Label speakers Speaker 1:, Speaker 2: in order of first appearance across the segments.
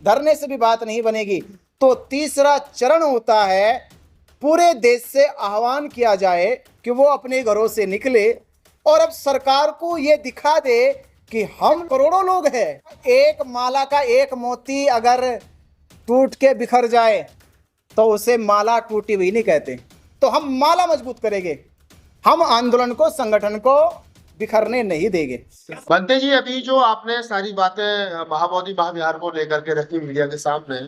Speaker 1: धरने से भी बात नहीं बनेगी। तो तीसरा चरण होता है, पूरे देश से आह्वान किया जाए कि वो अपने घरों से निकले और अब सरकार को ये दिखा दे कि हम करोड़ों लोग हैं। एक माला का एक मोती अगर टूट के बिखर जाए तो उसे माला टूटी हुई नहीं कहते। तो हम माला मजबूत करेंगे, हम आंदोलन को, संगठन को बिखरने नहीं देंगे।
Speaker 2: बंते जी, अभी जो आपने सारी बातें महाबोधि महाविहार को लेकर के रखी मीडिया के सामने,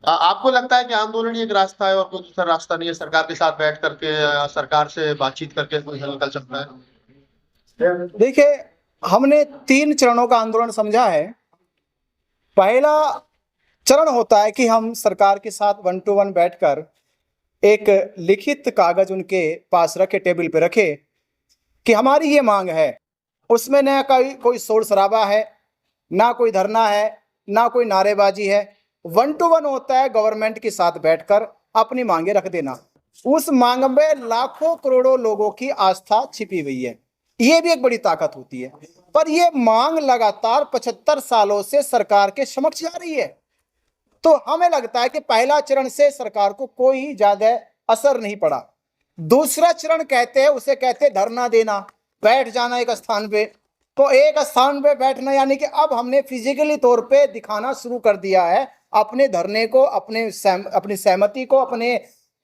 Speaker 2: आपको लगता है कि आंदोलन ही एक रास्ता है और कोई दूसरा रास्ता नहीं है? सरकार के साथ बैठ करके सरकार से बातचीत करके कोई हल निकल सकता है?
Speaker 1: देखिए, हमने 3 चरणों का आंदोलन समझा है। पहला चरण होता है कि हम सरकार के साथ 1 to 1 बैठकर एक लिखित कागज उनके पास रखे, टेबल पे रखे कि हमारी ये मांग है। उसमें न कोई शोर शराबा है, ना कोई धरना है, ना कोई नारेबाजी है। 1 to 1 होता है गवर्नमेंट के साथ बैठकर अपनी मांगे रख देना। उस मांग में लाखों करोड़ों लोगों की आस्था छिपी हुई है, ये भी एक बड़ी ताकत होती है। पर ये मांग लगातार 75 सालों से सरकार के समक्ष जा रही है। तो हमें लगता है कि पहला चरण से सरकार को कोई ज्यादा असर नहीं पड़ा। दूसरा चरण कहते हैं, उसे कहते हैं धरना देना, बैठ जाना एक स्थान पे। तो एक स्थान पे बैठना यानी कि अब हमने फिजिकली तौर पे दिखाना शुरू कर दिया है अपने धरने को, अपनी सहमति को, अपने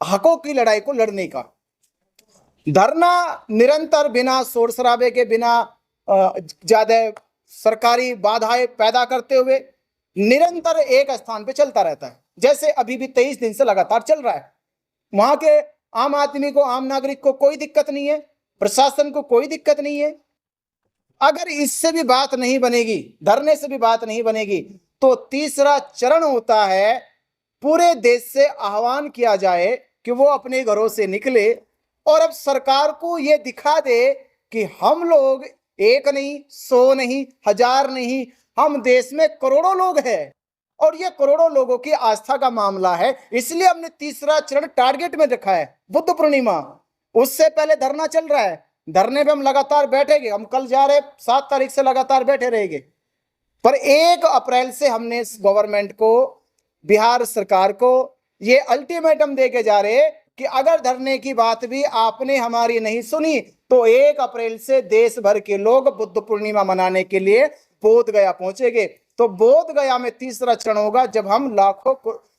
Speaker 1: हकों की लड़ाई को लड़ने का। धरना निरंतर बिना शोर शराबे के, बिना ज्यादा सरकारी बाधाएं पैदा करते हुए निरंतर एक स्थान पे चलता रहता है। जैसे अभी भी 23 दिन से लगातार चल रहा है। वहां के आम आदमी को, आम नागरिक को कोई दिक्कत नहीं है, प्रशासन को कोई दिक्कत नहीं है। अगर इससे भी बात नहीं बनेगी, धरने से भी बात नहीं बनेगी, तो तीसरा चरण होता है, पूरे देश से आह्वान किया जाए कि वो अपने घरों से निकले और अब सरकार को ये दिखा दे कि हम लोग एक नहीं, 100 नहीं, 1000 नहीं, हम देश में करोड़ों लोग हैं और ये करोड़ों लोगों की आस्था का मामला है। इसलिए हमने तीसरा चरण टारगेट में रखा है, बुद्ध पूर्णिमा। उससे पहले धरना चल रहा है, धरने पे हम लगातार बैठेंगे। हम कल जा रहे 7 तारीख से लगातार बैठे रहेंगे। पर 1 अप्रैल से हमने गवर्नमेंट को, बिहार सरकार को ये अल्टीमेटम दे के जा रहे कि अगर धरने की बात भी आपने हमारी नहीं सुनी तो 1 अप्रैल से देश भर के लोग बुद्ध पूर्णिमा मनाने के लिए बोध गया पहुंचेंगे। तो बोध गया में तीसरा चरण होगा, जब हम लाखों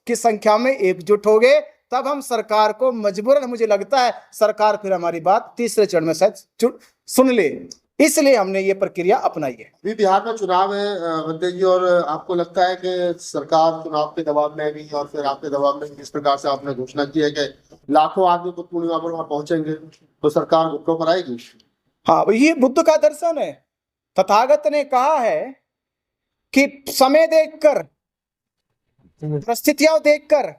Speaker 1: की संख्या में एकजुट हो गए, तब हम सरकार को मजबूरन, मुझे लगता है सरकार फिर हमारी बात तीसरे चरण में शायद सुन ले। इसलिए हमने ये प्रक्रिया अपनाई है।
Speaker 2: अभी बिहार में चुनाव है बंते जी, और आपको लगता है कि सरकार चुनाव के दबाव में भी और फिर आपके दबाव में किस प्रकार से आपने घोषणा की है कि लाखों आदमी बुद्ध पूर्णिमा पर वहां पहुंचेंगे, तो सरकार घुटनों पर आएगी?
Speaker 1: हाँ, ये बुद्ध का दर्शन है। तथागत ने कहा है कि समय देखकर, परिस्थितियां देखकर,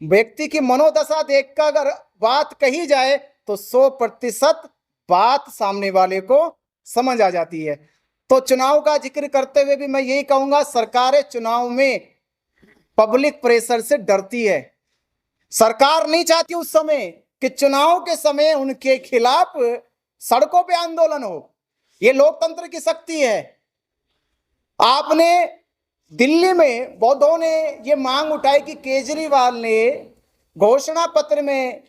Speaker 1: व्यक्ति की मनोदशा देखकर अगर बात कही जाए तो 100% बात सामने वाले को समझ आ जाती है। तो चुनाव का जिक्र करते हुए भी मैं यही कहूंगा, सरकारें चुनाव में पब्लिक प्रेशर से डरती है। सरकार नहीं चाहती उस समय कि चुनाव के समय उनके खिलाफ सड़कों पे आंदोलन हो। ये लोकतंत्र की शक्ति है। आपने दिल्ली में बौद्धों ने ये मांग उठाई कि केजरीवाल ने घोषणा पत्र में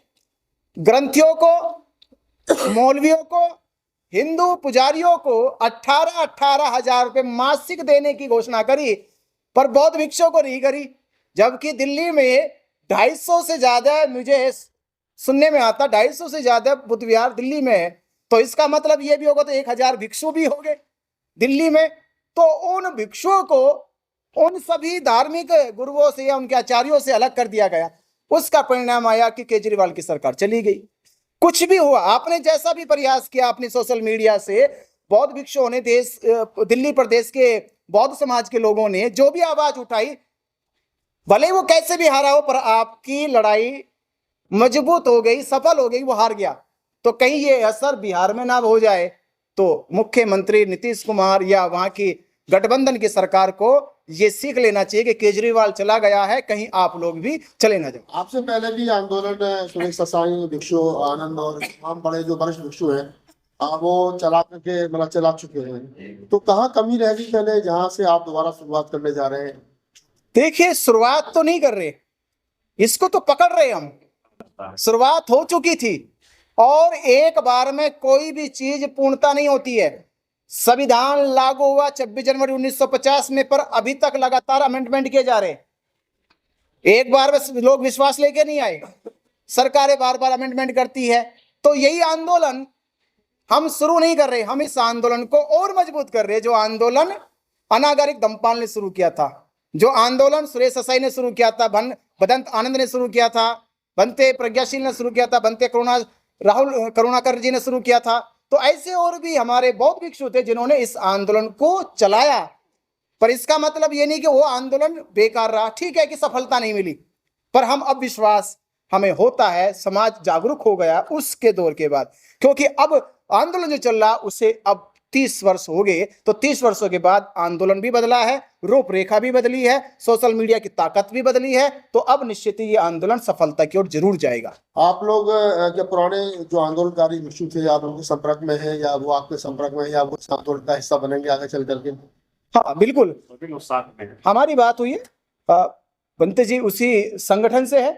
Speaker 1: ग्रंथियों को, मौलवियों को, हिंदू पुजारियों को 18-18 हजार रुपए मासिक देने की घोषणा करी, पर बौद्ध भिक्षुओं को नहीं करी। जबकि दिल्ली में 250 से ज्यादा, मुझे सुनने में आता 250 से ज्यादा बुद्ध विहार दिल्ली में है। तो इसका मतलब ये भी होगा तो 1000 भिक्षु भी हो गए दिल्ली में। तो उन भिक्षुओं को उन सभी धार्मिक गुरुओं से या उनके आचार्यों से अलग कर दिया गया। उसका परिणाम आया कि केजरीवाल की सरकार चली गई। कुछ भी हुआ, आपने जैसा भी प्रयास किया अपनी सोशल मीडिया से, बौद्ध भिक्षुओं ने, दिल्ली प्रदेश के बौद्ध समाज के लोगों ने जो भी आवाज उठाई, भले वो कैसे भी हारा हो, पर आपकी लड़ाई मजबूत हो गई, सफल हो गई, वो हार गया। तो कहीं ये असर बिहार में ना हो जाए, तो मुख्यमंत्री नीतीश कुमार या वहां की गठबंधन की सरकार को ये सीख लेना चाहिए कि केजरीवाल चला गया है, कहीं आप लोग भी चले ना जाए।
Speaker 2: आपसे पहले भी आंदोलन सुरेश ससाई, भिक्षु आनंद और तमाम बड़े जो वरिष्ठ भिक्षु हैं वो चला चुके हैं। तो कहाँ कमी रह गई पहले, जहाँ से आप दोबारा शुरुआत करने जा रहे हैं?
Speaker 1: देखिए, शुरुआत तो नहीं कर रहे, इसको तो पकड़ रहे हम। शुरुआत हो चुकी थी और एक बार में कोई भी चीज पूर्णता नहीं होती है। संविधान लागू हुआ 26 जनवरी 1950 में, पर अभी तक लगातार अमेंडमेंट किए जा रहे। एक बार में लोग विश्वास लेके नहीं आए, सरकारें बार बार अमेंडमेंट करती है। तो यही आंदोलन हम शुरू नहीं कर रहे, हम इस आंदोलन को और मजबूत कर रहे हैं। जो आंदोलन अनागरिक धम्मपाल ने शुरू किया था, जो आंदोलन सुरेश ससाई ने शुरू किया था, भदंत आनंद ने शुरू किया था, बनते प्रज्ञाशील ने शुरू किया था, बनते राहुल करुणाकर जी ने शुरू किया था। तो ऐसे और भी हमारे बहुत भिक्षु थे जिन्होंने इस आंदोलन को चलाया। पर इसका मतलब ये नहीं कि वो आंदोलन बेकार रहा। ठीक है कि सफलता नहीं मिली, पर हम अब विश्वास हमें होता है, समाज जागरूक हो गया उसके दौर के बाद। क्योंकि अब आंदोलन जो चल रहा उसे अब 30 वर्ष हो गए, तो 30 वर्षों के बाद आंदोलन भी बदला है, रूपरेखा भी बदली है, सोशल मीडिया की ताकत भी बदली है। तो अब निश्चित ही ये आंदोलन सफलता की ओर जरूर जाएगा।
Speaker 2: आप लोग जो पुराने जो आंदोलनकारी भिक्षु थे, आप उनके संपर्क में हैं या वो आपके संपर्क में है, या वो इस आंदोलन का हिस्सा बनेंगे आगे चल करके?
Speaker 1: हाँ बिल्कुल, हमारी बात हुई है। बंते जी उसी संगठन से है,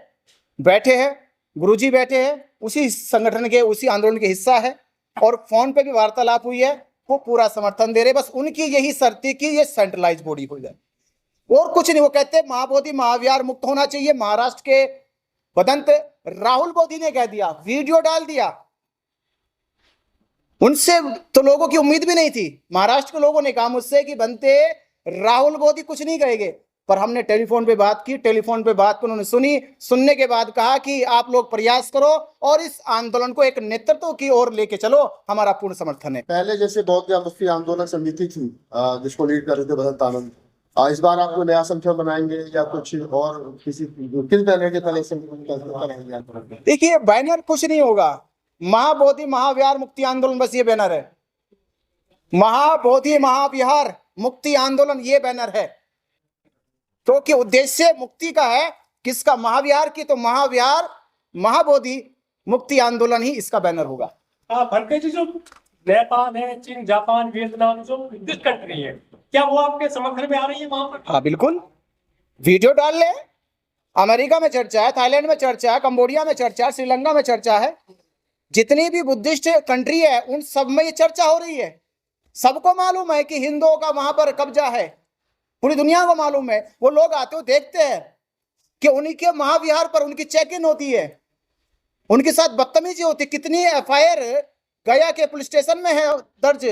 Speaker 1: बैठे हैं, गुरुजी बैठे हैं, उसी संगठन के, उसी आंदोलन के हिस्सा है, और फोन पे भी वार्तालाप हुई है। वो पूरा समर्थन दे रहे। बस उनकी यही शर्त थी कि ये सेंट्रलाइज बॉडी हो जाए, और कुछ नहीं। वो कहते महाबोधि महाविहार मुक्त होना चाहिए। महाराष्ट्र के भदंत राहुल बोधी ने कह दिया, वीडियो डाल दिया। उनसे तो लोगों की उम्मीद भी नहीं थी। महाराष्ट्र के लोगों ने कहा मुझसे कि बनते राहुल बोधी कुछ नहीं कहेंगे, पर हमने टेलीफोन पे बात की। टेलीफोन पे बात को उन्होंने सुनी, सुनने के बाद कहा कि आप लोग प्रयास करो और इस आंदोलन को एक नेतृत्व की ओर लेके चलो, हमारा पूर्ण समर्थन है।
Speaker 2: पहले जैसे बौद्ध मुक्ति आंदोलन समिति थी जिसको लीड कर रहे थे भदंत आनंद, इस बार आप कोई नया संगठन बनाएंगे या कुछ और किस तरह के तरह से करेंगे?
Speaker 1: देखिए, बैनर कुछ नहीं होगा। महाबोधि महाविहार मुक्ति आंदोलन, बस ये बैनर है। महाबोधि महाविहार मुक्ति आंदोलन ये बैनर है, क्योंकि उद्देश्य मुक्ति का है। किसका? महाविहार की। तो महाविहार महाबोधि मुक्ति आंदोलन ही इसका बैनर होगा।
Speaker 3: भरते जी, जो नेपाल है, चीन, जापान, वियतनाम, जो बुद्धिस्ट कंट्री है, क्या वो आपके समर्थन में आ रही है वहां पर?
Speaker 1: हाँ बिल्कुल, वीडियो डाल ले। अमेरिका में चर्चा है, थाईलैंड में चर्चा है, कंबोडिया में चर्चा है, श्रीलंका में चर्चा है। जितनी भी बुद्धिस्ट कंट्री है उन सब में ये चर्चा हो रही है। सबको मालूम है कि हिंदुओं का वहां पर कब्जा है, पूरी दुनिया को मालूम है। वो लोग आते हो, देखते हैं कि उन्हीं के महाविहार पर उनकी चेक इन होती है, उनके साथ बदतमीजी होती। कितनी एफआईआर गया के पुलिस स्टेशन में है दर्ज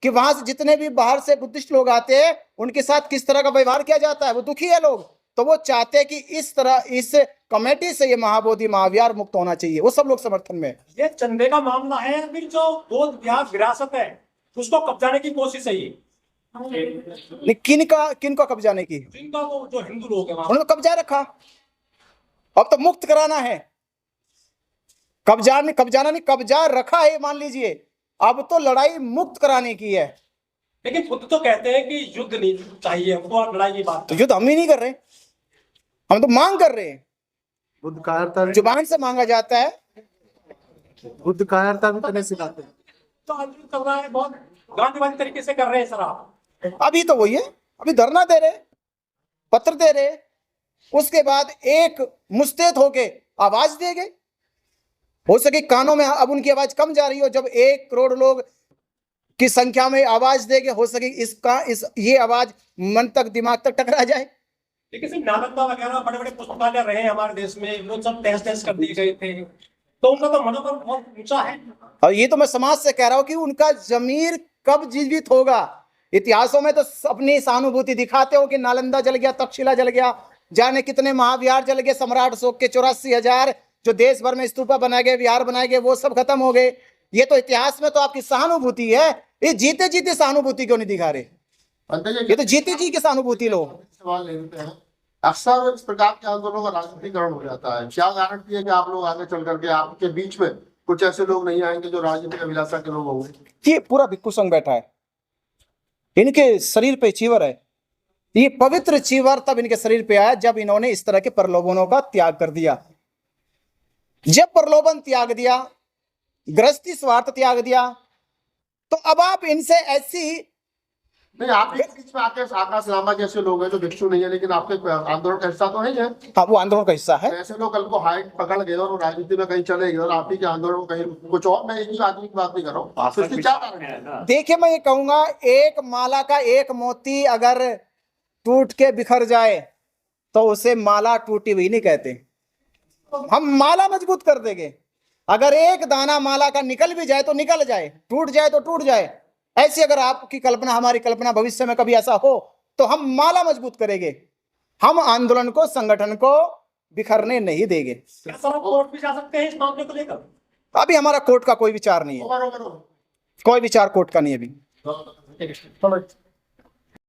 Speaker 1: कि वहां से जितने भी बाहर से बुद्धिस्ट लोग आते हैं उनके साथ किस तरह का व्यवहार किया जाता है। वो दुखी है लोग, तो वो चाहते हैं कि इस तरह इस कमेटी से ये महाबोधि महाविहार मुक्त होना चाहिए। वो सब लोग समर्थन में।
Speaker 3: ये चंदे का मामला है, फिर जो बौद्ध विहार विरासत है उसको कब्जाने की कोशिश है ये।
Speaker 1: किनको कब्जाने की?
Speaker 3: जिनका वो जो हिंदू लोग हैं
Speaker 1: उन्होंने कब्जा रखा, अब तो मुक्त कराना है। कब्जाना नहीं, कब्जा रखा है मान लीजिए, अब तो लड़ाई मुक्त कराने की है।
Speaker 3: लेकिन खुद तो कहते हैं कि युद्ध नहीं चाहिए हमको, और लड़ाई की बात।
Speaker 1: तो युद्ध हम ही नहीं कर रहे, हम तो मांग कर रहे हैं।
Speaker 2: बुद्ध कायरता
Speaker 1: जुबान से मांगा जाता है,
Speaker 2: बुद्ध कायरता भी करने सिखाते हैं।
Speaker 3: तो आंदोलन कर रहा है, बहुत गांधीवादी तरीके से कर रहे हैं सर आप।
Speaker 1: अभी तो वही है, अभी धरना दे रहे, पत्र दे रहे, उसके बाद एक मुस्तैद होके आवाज देंगे। हो सके कानों में अब उनकी आवाज कम जा रही हो, जब 1 करोड़ लोग की संख्या में आवाज देंगे, हो सके ये आवाज मन तक, दिमाग तक टकरा जाए।
Speaker 3: लेकिन सिर्फ नालंदा वगैरह बड़े बड़े पुस्तकालय रहे हमारे देश में, वो सब तहस कर दिए गए थे, तो उनका तो मनोबल बहुत ऊंचा है।
Speaker 1: और ये तो मैं समाज से कह रहा हूं कि उनका जमीर कब जीवित होगा। इतिहासों में तो अपनी सहानुभूति दिखाते हो कि नालंदा जल गया, तक्षशिला जल गया, जाने कितने महाविहार जल गए। सम्राट अशोक के 84,000 जो देश भर में स्तूपा बनाए गए, विहार बनाए गए, वो सब खत्म हो गए। ये तो इतिहास में तो आपकी सहानुभूति है। ये जीते जीते सहानुभूति क्यों नहीं दिखा रहे? ये तो जीते जी की सहानुभूति लो।
Speaker 2: सवाल लेते हैं, अक्सर इस प्रकार के आंदोलनों का राजनीतिकरण हो जाता है। क्या गारंटी है कि आप लोग आगे चल करके आपके बीच में कुछ ऐसे लोग नहीं आएंगे जो राजनीतिक अभिलाषा के लोग होंगे?
Speaker 1: ये पूरा भिक्खु संघ बैठा है, इनके शरीर पे चीवर है। ये पवित्र चीवर तब इनके शरीर पे आया जब इन्होंने इस तरह के प्रलोभनों का त्याग कर दिया। जब प्रलोभन त्याग दिया, गृहस्थी स्वार्थ त्याग दिया, तो अब आप इनसे ऐसी
Speaker 2: नहीं, आपके बीच में आकाश लांबा जैसे लोग हैं जो भिक्षु नहीं है लेकिन आपके आंदोलन का हिस्सा तो है ही।
Speaker 1: हाँ, वो आंदोलन का हिस्सा है।
Speaker 2: ऐसे लोग कल को हाइट पकड़ गए और राजनीति में कहीं चले गए और आप ही के आंदोलन में कहीं कुछ और, मैं एक ही आदमी की बात नहीं कर रहा हूँ, तो इसकी क्या कारण है?
Speaker 1: देखिए, मैं ये कहूंगा, एक माला का एक मोती अगर टूट के बिखर जाए तो उसे माला टूटी हुई नहीं कहते। हम माला मजबूत कर देंगे। अगर एक दाना माला का निकल भी जाए तो निकल जाए, टूट जाए तो टूट जाए। ऐसी अगर आपकी कल्पना, हमारी कल्पना, भविष्य में कभी ऐसा हो तो हम माला मजबूत करेंगे। हम आंदोलन को, संगठन को बिखरने नहीं देंगे।
Speaker 3: क्या सर, आप कोर्ट भी जा सकते हैं इस मामले को लेकर?
Speaker 1: अभी हमारा कोर्ट का कोई विचार नहीं है, कोई विचार कोर्ट का नहीं है अभी।